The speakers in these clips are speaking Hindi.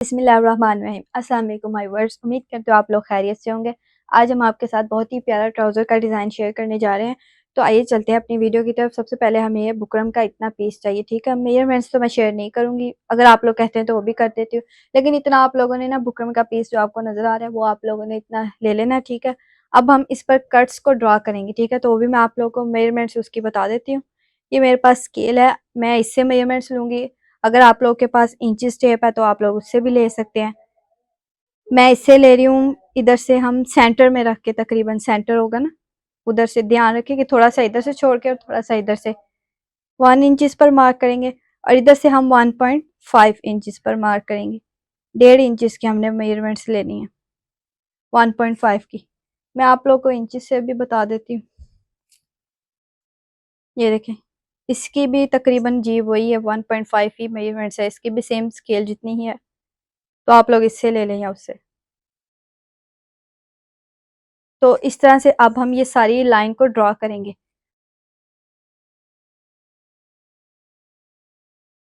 बिस्मिल्लाहिर्रहमानिर्रहीम। अस्सलाम वालेकुम माय व्यूअर्स, उम्मीद करते हो आप लोग खैरियत से होंगे। आज हम आपके साथ बहुत ही प्यारा ट्राउज़र का डिज़ाइन शेयर करने जा रहे हैं। तो आइए चलते हैं अपनी वीडियो की तरफ। सबसे पहले हमें ये बुकरम का इतना पीस चाहिए, ठीक है। मेजरमेंट्स तो मैं शेयर नहीं करूँगी, अगर आप लोग कहते हैं तो वो भी कर देती हूँ, लेकिन इतना आप लोगों ने ना बुकरम का पीस जो आपको नज़र आ रहा है वो आप लोगों ने इतना ले लेना है, ठीक है। अब हम इस पर कट्स को ड्रा करेंगे, ठीक है। तो वो भी मैं आप लोगों को मेजरमेंट्स उसकी बता देती हूँ। ये मेरे पास स्केल है, मैं इससे मेजरमेंट्स लूँगी। अगर आप लोगों के पास इंचेस टेप है तो आप लोग उससे भी ले सकते हैं। मैं इससे ले रही हूँ, इधर से हम सेंटर में रख के, तकरीबन सेंटर होगा ना, उधर से ध्यान रखें कि थोड़ा सा इधर से छोड़ के और थोड़ा सा इधर से 1 इंच पर मार्क करेंगे, और इधर से हम 1.5 इंच पर मार्क करेंगे। 1.5 इंच की हमने मेजरमेंट्स लेनी है, 1.5 की। मैं आप लोग को इंचेस से भी बता देती हूँ। ये देखें, इसकी भी तकरीबन जी वही है, 1.5 ही मेजरमेंट्स है, इसकी भी सेम स्केल जितनी ही है। तो आप लोग इससे ले लें या उससे। तो इस तरह से अब हम ये सारी लाइन को ड्रॉ करेंगे।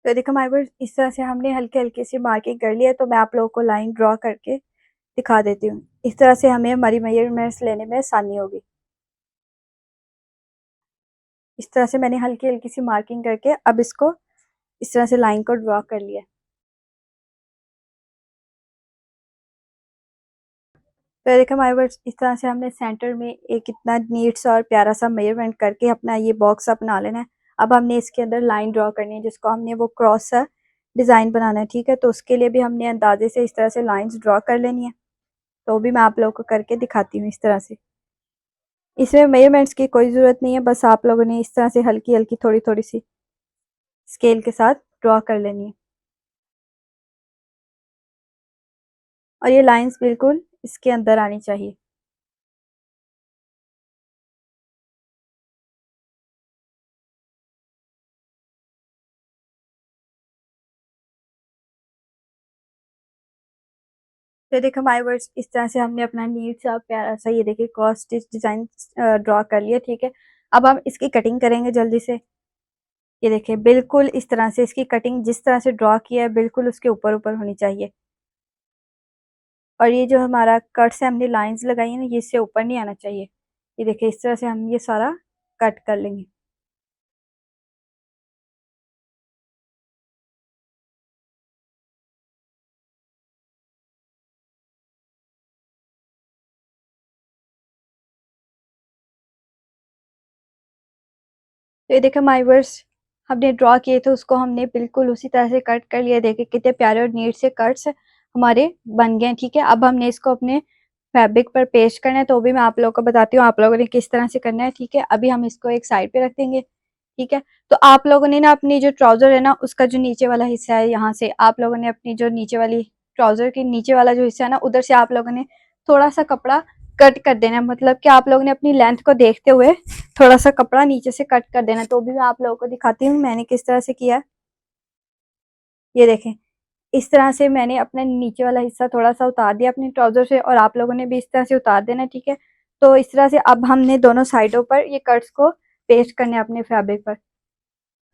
तो देखो हमारे पास इस तरह से हमने हल्के हल्के सी मार्किंग कर लिया है। तो मैं आप लोगों को लाइन ड्रॉ करके दिखा देती हूँ। इस तरह से हमें हमारी मेजरमेंट्स लेने में आसानी होगी। इस तरह से मैंने हल्की हल्की सी मार्किंग करके अब इसको इस तरह से लाइन को ड्रॉ कर लिया। तो देखो हमारे पास इस तरह से हमने सेंटर में एक इतना नीट सा और प्यारा सा मेजरमेंट करके अपना ये बॉक्स सा बना लेना है। अब हमने इसके अंदर लाइन ड्रॉ करनी है, जिसको हमने वो क्रॉस सा डिज़ाइन बनाना है, ठीक है। तो उसके लिए भी हमने अंदाजे से इस तरह से लाइंस ड्रॉ कर लेनी है। तो भी मैं आप लोगों को करके दिखाती हूँ इस तरह से। इसमें मेजरमेंट्स की कोई ज़रूरत नहीं है, बस आप लोगों ने इस तरह से हल्की हल्की थोड़ी थोड़ी सी स्केल के साथ ड्रॉ कर लेनी है, और ये लाइंस बिल्कुल इसके अंदर आनी चाहिए। तो देखो माय वर्ड्स, इस तरह से हमने अपना नीट सा प्यारा सा, ये देखिए, क्रॉस स्टिच डिज़ाइन ड्रॉ कर लिया, ठीक है। अब हम इसकी कटिंग करेंगे जल्दी से। ये देखिए, बिल्कुल इस तरह से इसकी कटिंग जिस तरह से ड्रॉ किया है बिल्कुल उसके ऊपर ऊपर होनी चाहिए। और ये जो हमारा कट से हमने लाइंस लगाई है ना, ये इससे ऊपर नहीं आना चाहिए। ये देखिए, इस तरह से हम ये सारा कट कर लेंगे। तो ये देखिए माय व्यूअर्स, हमने ड्रॉ किए थे उसको हमने बिल्कुल उसी तरह से कट कर लिया। देखिए कितने प्यारे और नीट से कट्स हमारे बन गए हैं, ठीक है। अब हमने इसको अपने फैब्रिक पर पेस्ट करना है, तो भी मैं आप लोगों को बताती हूँ आप लोगों ने किस तरह से करना है, ठीक है। अभी हम इसको एक साइड पे रख देंगे, ठीक है। तो आप लोगों ने ना अपनी जो ट्राउजर है ना, उसका जो नीचे वाला हिस्सा है, यहाँ से आप लोगों ने अपनी जो नीचे वाली ट्राउजर के नीचे वाला जो हिस्सा है ना, उधर से आप लोगों ने थोड़ा सा कपड़ा कट कर देना है। मतलब कि आप लोगों ने अपनी लेंथ को देखते हुए थोड़ा सा कपड़ा नीचे से कट कर देना है। तो भी मैं आप लोगों को दिखाती हूँ मैंने किस तरह से किया। ये देखें, इस तरह से मैंने अपना नीचे वाला हिस्सा थोड़ा सा उतार दिया अपने ट्राउजर से, और आप लोगों ने भी इस तरह से उतार देना, ठीक है। तो इस तरह से अब हमने दोनों साइडों पर ये कट्स को पेस्ट करने अपने फैब्रिक पर।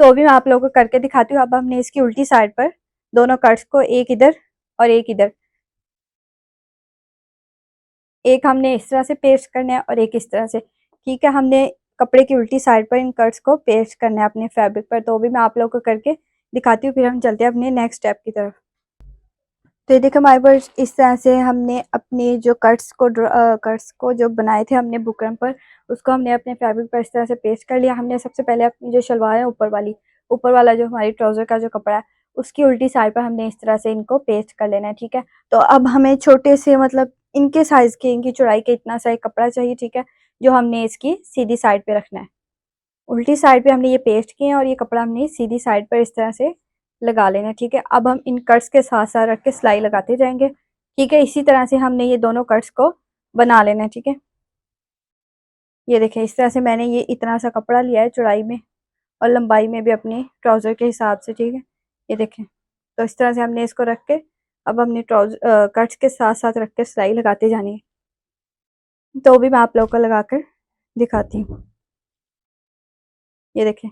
तो भी मैं आप लोगों को करके दिखाती हूँ। अब हमने इसकी उल्टी साइड पर दोनों कट्स को, एक इधर और एक इधर, एक हमने इस तरह से पेस्ट करना है और एक इस तरह से, ठीक है। हमने कपड़े की उल्टी साइड पर इन कट्स को पेस्ट करना है अपने फैब्रिक पर। तो भी मैं आप लोगों को करके दिखाती हूँ, फिर हम चलते हैं अपने नेक्स्ट स्टेप की तरफ। तो ये देखो हमारे पास इस तरह से हमने अपने जो कट्स को जो बनाए थे हमने बुकरम पर, उसको हमने अपने फैब्रिक पर इस तरह से पेस्ट कर लिया। हमने सबसे पहले अपनी जो शलवार है ऊपर वाला जो हमारी ट्राउजर का जो कपड़ा है, उसकी उल्टी साइड पर हमने इस तरह से इनको पेस्ट कर लेना है, ठीक है। तो अब हमें छोटे से, मतलब इनके साइज के, इनकी चौड़ाई के इतना सा एक कपड़ा चाहिए, ठीक है, जो हमने इसकी सीधी साइड पे रखना है। उल्टी साइड पे हमने ये पेस्ट किए हैं और ये कपड़ा हमने सीधी साइड पर इस तरह से लगा लेना है, ठीक है। अब हम इन कट्स के साथ साथ रख के सिलाई लगाते जाएंगे, ठीक है। इसी तरह से हमने ये दोनों कट्स को बना लेना है, ठीक है। ये देखें, इस तरह से मैंने ये इतना सा कपड़ा लिया है चौड़ाई में और लंबाई में भी अपनी ट्राउज़र के हिसाब से, ठीक है। ये देखें, तो इस तरह से हमने इसको रख के अब हमने कट्स के साथ साथ रख के सिलाई लगाते जानी है। तो भी मैं आप लोगों को लगा कर दिखाती हूँ। ये देखें,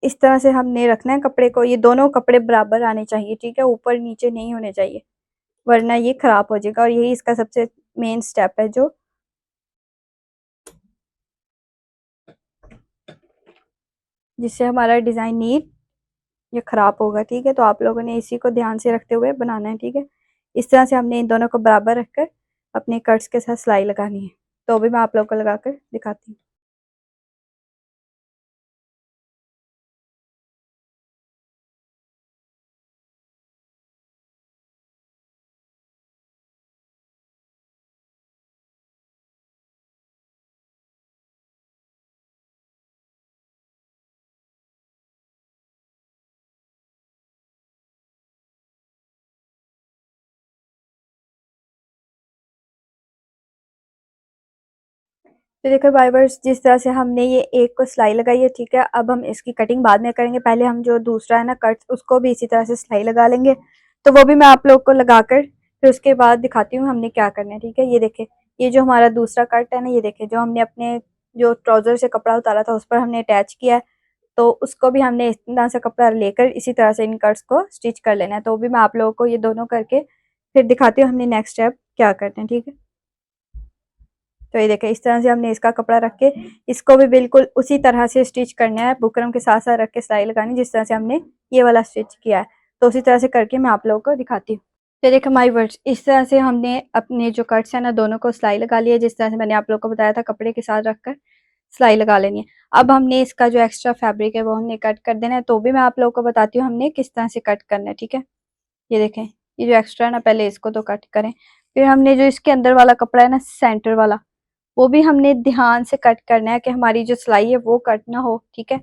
इस तरह से हमने रखना है कपड़े को। ये दोनों कपड़े बराबर आने चाहिए, ठीक है, ऊपर नीचे नहीं होने चाहिए, वरना ये खराब हो जाएगा। और यही इसका सबसे मेन स्टेप है जो जिससे हमारा डिज़ाइन नीट या ख़राब होगा, ठीक है। तो आप लोगों ने इसी को ध्यान से रखते हुए बनाना है, ठीक है। इस तरह से हमने इन दोनों को बराबर रखकर अपने कट्स के साथ सिलाई लगानी है। तो अभी मैं आप लोगों को लगा कर दिखाती हूँ। तो देखो वाइवर्स, जिस तरह से हमने ये एक को सिलाई लगाई है, ठीक है। अब हम इसकी कटिंग बाद में करेंगे, पहले हम जो दूसरा है ना कट, उसको भी इसी तरह से सिलाई लगा लेंगे। तो वो भी मैं आप लोग को लगाकर फिर उसके बाद दिखाती हूँ हमने क्या करना है, ठीक है। ये देखे, ये जो हमारा दूसरा कट है ना, ये देखे, जो हमने अपने जो ट्राउज़र से कपड़ा उतारा था उस पर हमने अटैच किया है। तो उसको भी हमने इस तरह से कपड़ा लेकर इसी तरह से इन कट्स को स्टिच कर लेना है। तो भी मैं आप लोगों को ये दोनों करके फिर दिखाती हूँ हमने नेक्स्ट स्टेप क्या करते हैं, ठीक है। तो ये देखें, इस तरह से हमने इसका कपड़ा रख के इसको भी बिल्कुल उसी तरह से स्टिच करना है, बुकरम के साथ साथ रख के सिलाई लगानी, जिस तरह से हमने ये वाला स्टिच किया है। तो उसी तरह से करके मैं आप लोगों को दिखाती हूँ। तो देखो माय वर्ड्स, इस तरह से हमने अपने जो कट्स हैं ना दोनों को सिलाई लगा लिया, जिस तरह से मैंने आप लोगों को बताया था कपड़े के साथ रखकर सिलाई लगा लेनी है। अब हमने इसका जो एक्स्ट्रा फैब्रिक है वो हमने कट कर देना है। तो भी मैं आप लोगों को बताती हूँ हमने किस तरह से कट करना है, ठीक है। ये देखें, ये जो एक्स्ट्रा है ना, पहले इसको तो कट करें, फिर हमने जो इसके अंदर वाला कपड़ा है ना सेंटर वाला, वो भी हमने ध्यान से कट करना है कि हमारी जो सिलाई है वो कट ना हो, ठीक है।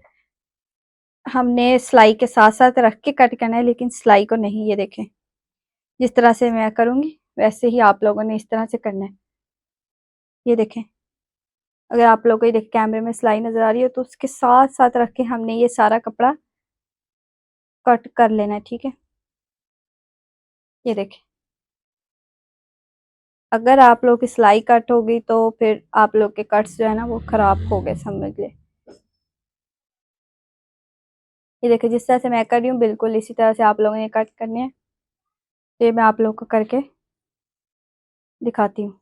हमने सिलाई के साथ साथ रख के कट करना है, लेकिन सिलाई को नहीं। ये देखें, जिस तरह से मैं करूँगी वैसे ही आप लोगों ने इस तरह से करना है। ये देखें, अगर आप लोगों को ये देखें कैमरे में सिलाई नज़र आ रही है, तो उसके साथ साथ रख के हमने ये सारा कपड़ा कट कर लेना है, ठीक है। ये देखें, अगर आप लोग की सिलाई कट होगी तो फिर आप लोग के कट्स जो है ना वो ख़राब हो गए, समझ ले। ये देखिए, जिस तरह से मैं कर रही हूँ बिल्कुल इसी तरह से आप लोगों ने कट करने हैं। ये मैं आप लोगों को करके दिखाती हूँ।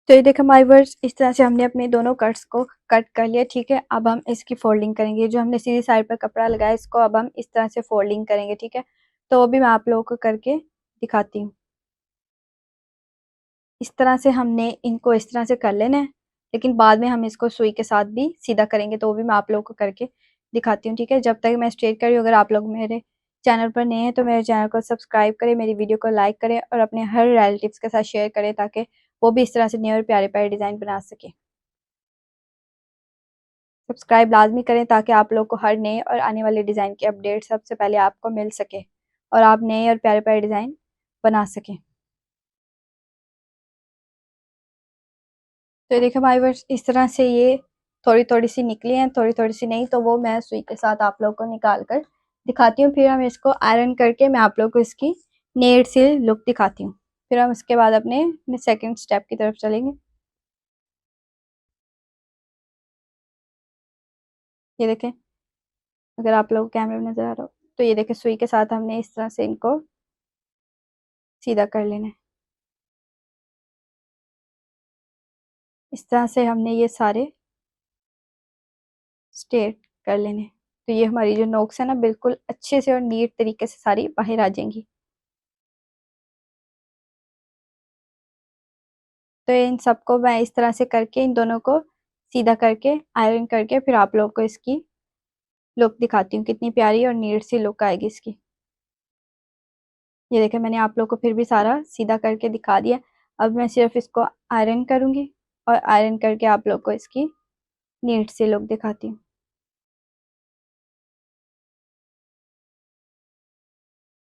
तो ये देखो माय वर्ड्स, इस तरह से हमने अपने दोनों कट्स को कट कर लिया, ठीक है। अब हम इसकी फोल्डिंग करेंगे। जो हमने सीधी साइड पर कपड़ा लगाया इसको अब हम इस तरह से फोल्डिंग करेंगे, ठीक है। तो वो भी मैं आप लोगों को करके दिखाती हूँ। इस तरह से हमने इनको इस तरह से कर लेना है, लेकिन बाद में हम इसको सुई के साथ भी सीधा करेंगे। तो वो भी मैं आप लोगों को करके दिखाती हूँ, ठीक है। जब तक मैं स्ट्रेट कर रही हूँ, अगर आप लोग मेरे चैनल पर नए हैं तो मेरे चैनल को सब्सक्राइब करें, मेरी वीडियो को लाइक करें और अपने हर रिलेटिव्स के साथ शेयर करें, ताकि वो भी इस तरह से नए और प्यारे प्यारे डिज़ाइन बना सके। सब्सक्राइब लाजमी करें ताकि आप लोग को हर नए और आने वाले डिज़ाइन की अपडेट सबसे पहले आपको मिल सके और आप नए और प्यारे प्यारे डिज़ाइन बना सकें। तो ये देखिए भाई बस इस तरह से ये थोड़ी थोड़ी सी निकली हैं, थोड़ी थोड़ी सी नहीं, तो वो मैं सुई के साथ आप लोग को निकाल कर दिखाती हूँ। फिर हम इसको आयरन करके मैं आप लोग को इसकी नेट से लुक दिखाती हूँ। फिर हम उसके बाद अपने सेकंड स्टेप की तरफ चलेंगे। ये देखें, अगर आप लोग कैमरे में नजर आ रहा हो तो ये देखें, सुई के साथ हमने इस तरह से इनको सीधा कर लेना है। इस तरह से हमने ये सारे स्ट्रेट कर लेने। तो ये हमारी जो नोक्स है ना बिल्कुल अच्छे से और नीट तरीके से सारी बाहर आ जाएंगी। तो इन सबको मैं इस तरह से करके इन दोनों को सीधा करके आयरन करके फिर आप लोग को इसकी लुक दिखाती हूँ, कितनी प्यारी और नीट सी लुक आएगी इसकी। ये देखें, मैंने आप लोग को फिर भी सारा सीधा करके दिखा दिया। अब मैं सिर्फ इसको आयरन करूँगी और आयरन करके आप लोग को इसकी नीट सी लुक दिखाती हूँ।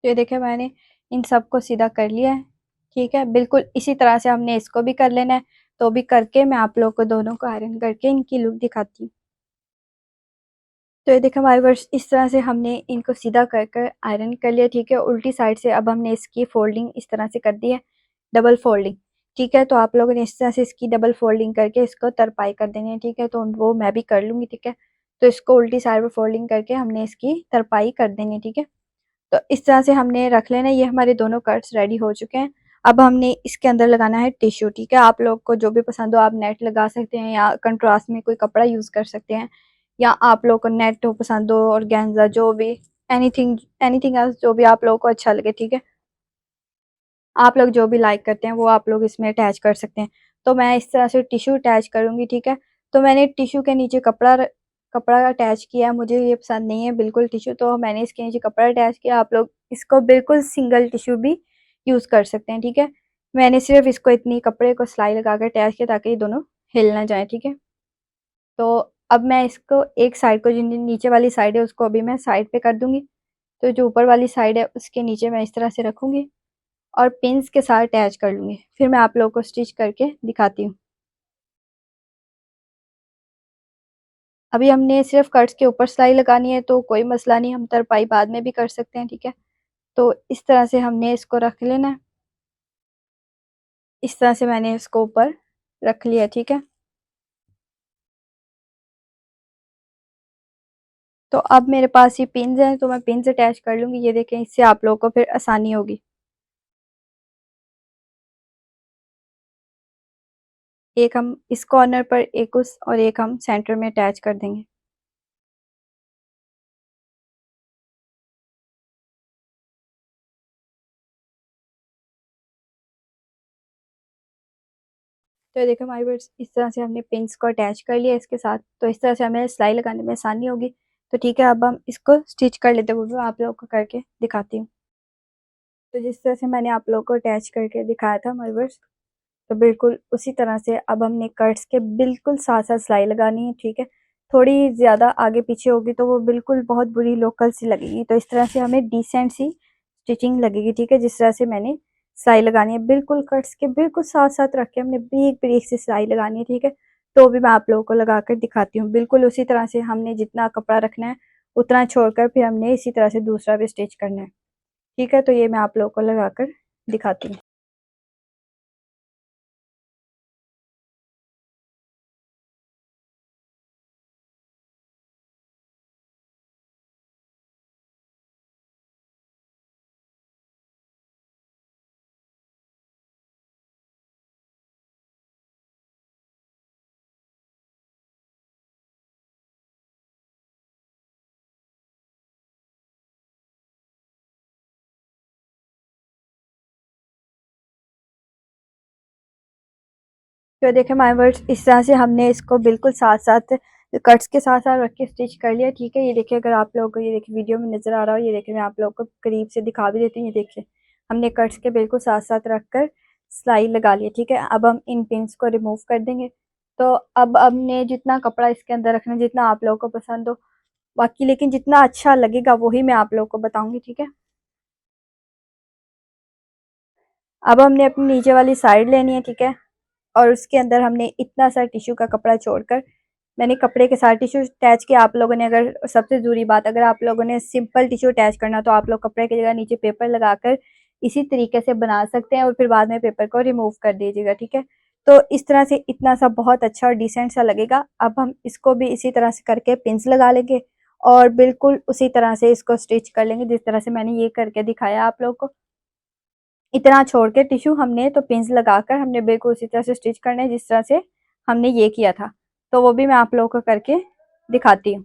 तो ये देखें, मैंने इन सबको सीधा कर लिया है, ठीक है। बिल्कुल इसी तरह से हमने इसको भी कर लेना है। तो भी करके मैं आप लोग को दोनों को आयरन करके इनकी लुक दिखाती हूँ। तो ये देखो हमारे वर्ष, इस तरह से हमने इनको सीधा कर कर आयरन कर लिया, ठीक है। उल्टी साइड से अब हमने इसकी फोल्डिंग इस तरह से कर दी है, डबल फोल्डिंग, ठीक है। तो आप लोगों ने इस तरह से इसकी डबल फोल्डिंग करके इसको तरपाई कर देनी है। ठीक है, तो वो मैं भी कर लूँगी। ठीक है, तो इसको उल्टी साइड पर फोल्डिंग करके हमने इसकी तरपाई कर देनी है। ठीक है, तो इस तरह से हमने रख लेना। ये हमारे दोनों कट्स रेडी हो चुके हैं। अब हमने इसके अंदर लगाना है टिश्यू। ठीक है, आप लोग को जो भी पसंद हो आप नेट लगा सकते हैं या कंट्रास्ट में कोई कपड़ा यूज़ कर सकते हैं, या आप लोग को नेट हो पसंद हो और गेंजा जो भी एनीथिंग एनीथिंग एल्स जो भी आप लोगों को अच्छा लगे। ठीक है, आप लोग जो भी लाइक करते हैं वो आप लोग इसमें अटैच कर सकते हैं। तो मैं इस तरह से टिश्यू अटैच करूँगी। ठीक है, तो मैंने टिश्यू के नीचे कपड़ा अटैच किया है। मुझे ये पसंद नहीं है बिल्कुल टिश्यू, तो मैंने इसके नीचे कपड़ा अटैच किया। आप लोग इसको बिल्कुल सिंगल टिश्यू भी यूज़ कर सकते हैं। ठीक है, मैंने सिर्फ इसको इतनी कपड़े को सिलाई लगा कर अटैच किया ताकि ये दोनों हिल ना जाए। ठीक है, तो अब मैं इसको एक साइड को जो नीचे वाली साइड है उसको अभी मैं साइड पे कर दूंगी। तो जो ऊपर वाली साइड है उसके नीचे मैं इस तरह से रखूंगी और पिंस के साथ अटैच कर लूँगी। फिर मैं आप लोगों को स्टिच करके दिखाती हूँ। अभी हमने सिर्फ कट्स के ऊपर सिलाई लगानी है तो कोई मसला नहीं, हम तरपाई बाद में भी कर सकते हैं। ठीक है, तो इस तरह से हमने इसको रख लेना है। इस तरह से मैंने इसको ऊपर रख लिया। ठीक है, तो अब मेरे पास ये पिन्स हैं तो मैं पिन्स अटैच कर लूँगी। ये देखें, इससे आप लोगों को फिर आसानी होगी। एक हम इस कॉर्नर पर, एक उस, और एक हम सेंटर में अटैच कर देंगे। तो देखो हमारे पास इस तरह से हमने पिन्स को अटैच कर लिया इसके साथ। तो इस तरह से हमें सिलाई लगाने में आसानी होगी। तो ठीक है, अब हम इसको स्टिच कर लेते हैं, वो भी आप लोगों को करके दिखाती हूँ। तो जिस तरह से मैंने आप लोगों को अटैच करके दिखाया था हमारे पास, तो बिल्कुल उसी तरह से अब हमने कट्स के बिल्कुल साथ साथ सिलाई लगानी है। ठीक है, थोड़ी ज़्यादा आगे पीछे होगी तो वो बिल्कुल बहुत बुरी लोकल सी लगेगी। तो इस तरह से हमें डिसेंट सी स्टिचिंग लगेगी। ठीक है, जिस तरह से मैंने सिलाई लगानी है बिल्कुल कट्स के बिल्कुल साथ साथ रख के हमने ब्रीक ब्रीक से सिलाई लगानी है। ठीक है, तो भी मैं आप लोगों को लगा कर दिखाती हूँ। बिल्कुल उसी तरह से हमने जितना कपड़ा रखना है उतना छोड़कर फिर हमने इसी तरह से दूसरा भी स्टिच करना है। ठीक है, तो ये मैं आप लोगों को लगा कर दिखाती हूँ। तो देखें माय वर्ड्स, इस तरह से हमने इसको बिल्कुल साथ साथ कट्स के साथ साथ रख के स्टिच कर लिया। ठीक है, ये देखिए, अगर आप लोगों को ये देखिए वीडियो में नज़र आ रहा हो, ये देखिए मैं आप लोगों को करीब से दिखा भी देती हूँ। ये देखिए, हमने कट्स के बिल्कुल साथ साथ रख कर सिलाई लगा लिया। ठीक है, अब हम इन पिन्स को रिमूव कर देंगे। तो अब हमने जितना कपड़ा इसके अंदर रखना है जितना आप लोगों को पसंद हो, बाकी लेकिन जितना अच्छा लगेगा वही मैं आप लोगों को बताऊंगी। ठीक है, अब हमने अपनी नीचे वाली साइड लेनी है। ठीक है, और उसके अंदर हमने इतना सा टिश्यू का कपड़ा छोड़कर मैंने कपड़े के साथ टिश्यू अटैच किया। आप लोगों ने, अगर सबसे ज़रूरी बात, अगर आप लोगों ने सिंपल टिश्यू अटैच करना तो आप लोग कपड़े की जगह नीचे पेपर लगाकर इसी तरीके से बना सकते हैं और फिर बाद में पेपर को रिमूव कर दीजिएगा। ठीक है, तो इस तरह से इतना सा बहुत अच्छा और डिसेंट सा लगेगा। अब हम इसको भी इसी तरह से करके पिंस लगा लेंगे और बिल्कुल उसी तरह से इसको स्टिच कर लेंगे जिस तरह से मैंने ये करके दिखाया आप लोग को। इतना छोड़ के टिश्यू हमने तो पिंस लगाकर हमने बिल्कुल उसी तरह से स्टिच करना है जिस तरह से हमने ये किया था। तो वो भी मैं आप लोगों को करके दिखाती हूँ।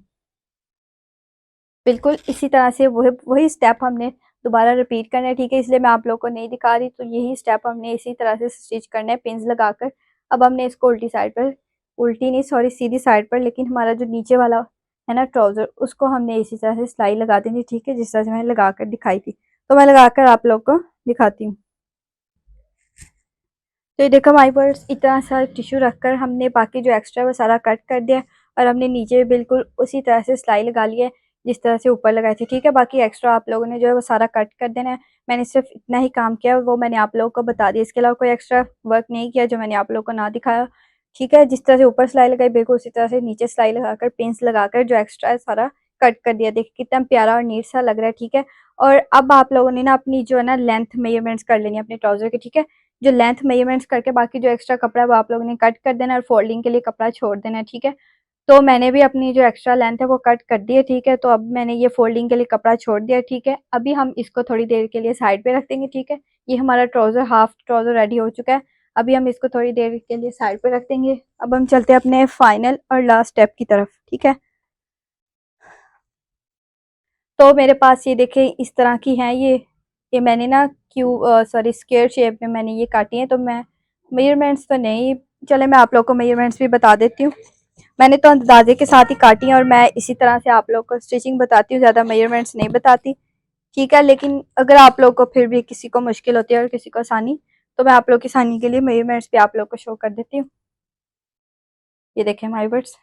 बिल्कुल इसी तरह से वही वही स्टेप हमने दोबारा रिपीट करना है। ठीक है, इसलिए मैं आप लोगों को नहीं दिखा रही, तो यही स्टेप हमने इसी तरह से स्टिच करना है पिंस लगाकर। अब हमने इसको उल्टी साइड पर, उल्टी नहीं सॉरी सीधी साइड पर, लेकिन हमारा जो नीचे वाला है ना ट्राउज़र, उसको हमने इसी तरह से सिलाई लगा देनी। ठीक है, जिस तरह से मैंने लगा कर दिखाई थी, तो मैं लगा कर आप लोग को दिखाती हूँ। तो ये देखो हमारे पास इतना सा टिश्यू रखकर हमने बाकी जो एक्स्ट्रा वो सारा कट कर दिया और हमने नीचे बिल्कुल उसी तरह से सिलाई लगा ली है जिस तरह से ऊपर लगाई थी। ठीक है, बाकी एक्स्ट्रा आप लोगों ने जो है वो सारा कट कर देना है। मैंने सिर्फ इतना ही काम किया, वो मैंने आप लोगों को बता दिया। इसके अलावा कोई एक्स्ट्रा वर्क नहीं किया जो मैंने आप लोगों को ना दिखाया। ठीक है, जिस तरह से ऊपर सिलाई लगाई बिल्कुल उसी तरह से नीचे सिलाई लगाकर पिंस लगाकर जो एक्स्ट्रा है सारा कट कर दिया। देखिए कितना प्यारा और नीट सा लग रहा है। ठीक है, और अब आप लोगों ने ना अपनी जो है ना लेंथ मेजरमेंट्स कर लेनी है अपने ट्राउजर के। ठीक है, जो लेंथ मेजरमेंट्स करके बाकी जो एक्स्ट्रा कपड़ा है वो आप लोगों ने कट कर देना है और फोल्डिंग के लिए कपड़ा छोड़ देना है, ठीक है। तो मैंने भी अपनी जो एक्स्ट्रा लेंथ है वो कट कर दी है, ठीक है। तो अब मैंने ये फोल्डिंग के लिए कपड़ा छोड़ दिया, ठीक है। अभी हम इसको थोड़ी देर के लिए साइड पे रख देंगे, ठीक है। ये हमारा ट्राउज़र, हाफ ट्राउज़र रेडी हो चुका है। अभी हम इसको थोड़ी देर के लिए साइड पे रख देंगे। अब हम चलते हैं अपने फाइनल और लास्ट स्टेप की तरफ, ठीक है। तो मेरे पास ये देखें इस तरह की हैं ये मैंने ना स्क्वायर शेप में मैंने ये काटी है। तो मैं मेजरमेंट्स तो नहीं, चले मैं आप लोग को मेजरमेंट्स भी बता देती हूँ। मैंने तो अंदाजे के साथ ही काटी है और मैं इसी तरह से आप लोग को स्टिचिंग बताती हूँ, ज़्यादा मेजरमेंट्स नहीं बताती, ठीक है। लेकिन अगर आप लोग को फिर भी किसी को मुश्किल होती है और किसी को आसानी, तो मैं आप लोग की आसानी के लिए मेजरमेंट्स भी आप लोग को शो कर देती हूँ। ये देखें माय वर्ड्स,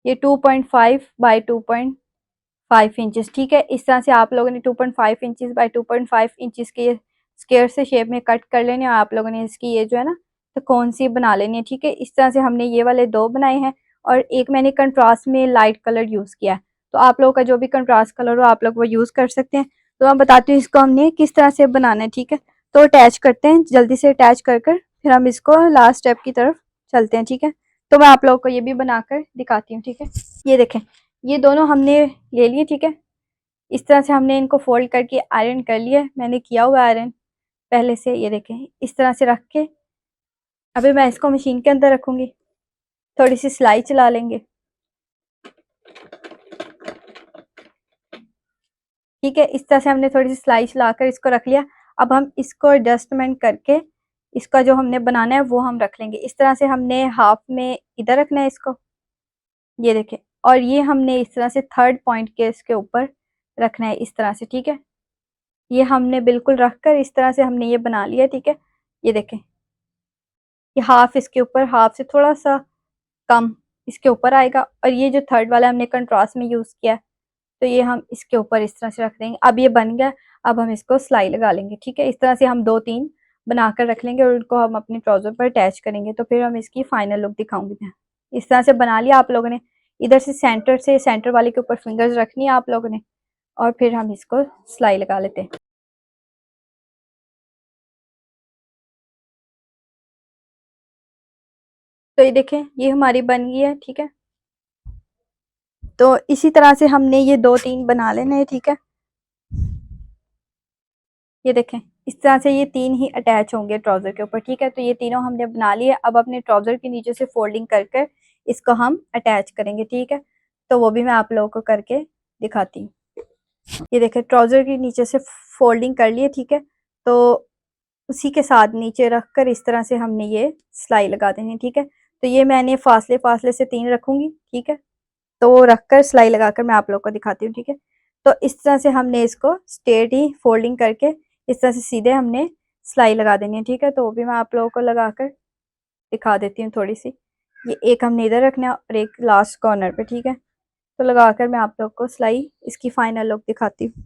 ये 2.5 बाई 2.5 इंचेस, ठीक है। इस तरह से आप लोगों ने 2.5 इंचेस बाई 2.5 इंचेस के ये स्क्वायर से शेप में कट कर लेने और आप लोगों ने इसकी ये जो है ना तो कौन सी बना लेनी है, ठीक है। इस तरह से हमने ये वाले दो बनाए हैं और एक मैंने कंट्रास्ट में लाइट कलर यूज़ किया है। तो आप लोगों का जो भी कंट्रास्ट कलर हो आप लोग वो यूज़ कर सकते हैं। तो मैं बताती हूँ इसको हमने किस तरह से बनाना है, ठीक है। तो अटैच करते हैं, जल्दी से अटैच कर कर फिर हम इसको लास्ट स्टेप की तरफ चलते हैं, ठीक है। तो मैं आप लोगों को ये भी बनाकर दिखाती हूँ, ठीक है। ये देखें, ये दोनों हमने ले लिए, ठीक है। इस तरह से हमने इनको फोल्ड करके आयरन कर लिया, मैंने किया हुआ आयरन पहले से। ये देखें इस तरह से रख के अभी मैं इसको मशीन के अंदर रखूंगी, थोड़ी सी सिलाई चला लेंगे, ठीक है। इस तरह से हमने थोड़ी सी सिलाई चलाकर इसको रख लिया। अब हम इसको एडजस्टमेंट करके इसका जो हमने बनाना है वो हम रख लेंगे। इस तरह से हमने हाफ में इधर रखना है इसको, ये देखें। और ये हमने इस तरह से थर्ड पॉइंट के इसके ऊपर रखना है इस तरह से, ठीक है। ये हमने बिल्कुल रख कर इस तरह से हमने ये बना लिया, ठीक है। ये देखें, ये हाफ इसके ऊपर, हाफ से थोड़ा सा कम इसके ऊपर आएगा और ये जो थर्ड वाला हमने कंट्रास्ट में यूज़ किया है तो ये हम इसके ऊपर इस तरह से रख देंगे। अब ये बन गया, अब हम इसको सिलाई लगा लेंगे, ठीक है। इस तरह से हम 2-3 बनाकर रख लेंगे और उनको हम अपने ट्राउज़र पर अटैच करेंगे। तो फिर हम इसकी फाइनल लुक दिखाऊंगी मैं। इस तरह से बना लिया आप लोगों ने, इधर से सेंटर वाले के ऊपर फिंगर्स रखनी है आप लोगों ने और फिर हम इसको सिलाई लगा लेते हैं। तो ये देखें ये हमारी बन गई है, ठीक है। तो इसी तरह से हमने ये 2-3 बना लेने हैं, ठीक है। ये देखें इस तरह से ये 3 ही अटैच होंगे ट्राउज़र के ऊपर, ठीक है। तो ये तीनों हमने बना लिए। अब अपने ट्राउज़र के नीचे से फोल्डिंग कर कर इसको हम अटैच करेंगे, ठीक है। तो वो भी मैं आप लोगों को करके दिखाती हूँ। ये देखें ट्राउज़र के नीचे से फोल्डिंग कर लिए, ठीक है। तो उसी के साथ नीचे रख कर इस तरह से हमने ये सिलाई लगा देनी है, ठीक है। तो ये मैंने फासले फासले से 3 रखूँगी, ठीक है। तो वो रख कर सिलाई लगा कर मैं आप लोग को दिखाती हूँ, ठीक है। तो इस तरह से हमने इसको स्ट्रेट ही फोल्डिंग करके इस तरह से सीधे हमने सिलाई लगा देनी है, ठीक है। तो वो भी मैं आप लोगों को लगा कर दिखा देती हूँ थोड़ी सी। ये एक हमने इधर रखना है और एक लास्ट कॉर्नर पे, ठीक है। तो लगा कर मैं आप लोग को सिलाई इसकी फाइनल लुक दिखाती हूँ।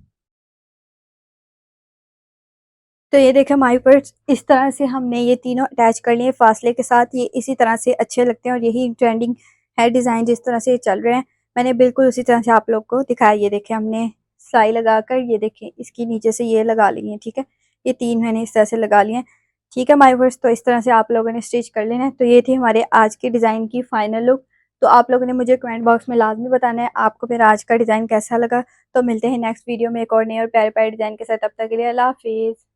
तो ये देखें हमारे पर्स इस तरह से हमने ये तीनों अटैच कर लिए फासले के साथ। ये इसी तरह से अच्छे लगते हैं और यही ट्रेंडिंग है डिज़ाइन जिस तरह से चल रहे हैं। मैंने बिल्कुल उसी तरह से आप लोग को दिखाया। ये देखें हमने सिलाई लगाकर ये देखें इसकी नीचे से ये लगा ली है, ठीक है। ये 3 मैंने इस तरह से लगा लिए हैं, ठीक है माय व्यूअर्स। तो इस तरह से आप लोगों ने स्टिच कर लेना है। तो ये थी हमारे आज के डिज़ाइन की फाइनल लुक। तो आप लोगों ने मुझे कमेंट बॉक्स में लाजमी बताना है आपको मेरा आज का डिज़ाइन कैसा लगा। तो मिलते हैं नेक्स्ट वीडियो में एक और नए और प्यारे प्यारे डिज़ाइन के साथ। तब तक के लिए अल्लाह हाफिज़।